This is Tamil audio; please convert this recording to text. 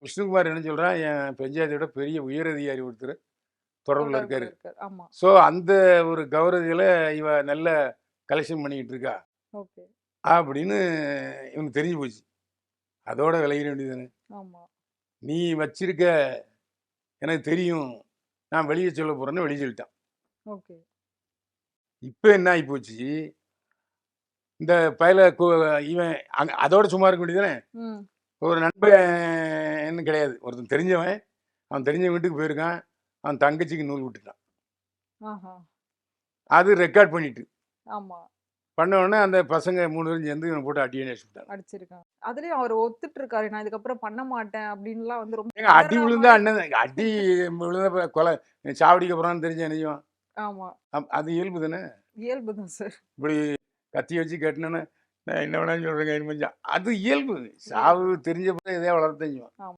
விஷ்ணுகுமார் என்ன சொல்றான், என் பஞ்சாயத்தோட பெரிய உயரதிகாரி ஒருத்தர் தொடர்புல தொடர்புல இருக்காரு. இருக்காரு. ஆமா. ஸோ அந்த ஒரு கௌரவத்தில இவ நல்ல கலெக்ஷன் பண்ணிக்கிட்டு இருக்கா. ஓகே. அப்படின்னு இவனுக்கு தெரிஞ்சு போச்சு. அதோட விலகிட வேண்டியது தானே. ஆமா. நீ வச்சிருக்க எனக்கு தெரியும். நான் வெளிய சொல்ல போறேன்னு வெளிய சொல்லிட்டான். ஓகே. இப்ப என்ன ஆயி போச்சு, இந்த பயல இவன் அதோட சும்மா இருக்க வேண்டியது தானே. ம். ஒரு நண்பன்னு கிடையாது. ஒருத்தன் தெரிஞ்சவன். அவன் தெரிஞ்சவன் வீட்டுக்கு போயிருக்கான். அவன் தங்கச்சிக்கு நூல் விட்டுட்டான். ஆஹா. அது ரெக்கார்ட் பண்ணிட்டு. ஆமா. பண்ண உடனே அந்த பசங்க 3 பேரும் சேர்ந்து இவன போட்டு அடின்னு அடிச்சுட்டாங்க. அடிச்சிருக்காங்க. அதுலயும் அவரு ஒத்துட்டு இருக்காரு. நான் இதுக்கப்புறம் பண்ண மாட்டேன் அப்டின்லாம் வந்து ரொம்ப ஏங்க அடி கதர்ற விழுந்தா மாரி. அண்ணன் அடி விழுந்தா கொலை சாவடிக்க போறான்னு தெரிஞ்சா என்ன செய்வான்? ஆமா. அது இயல்பு தானே. இயல்பு தான் சார். இப்படி கத்தி வச்சு கட்டினோன்னே, நான் என்ன வேணாலும் சொல்றேங்க மச்சான். அது இயல்பு. சாவு இயல்பு. தெரிஞ்ச பிறகு எதையா வளரத்தான் செய்வான். ஆமா.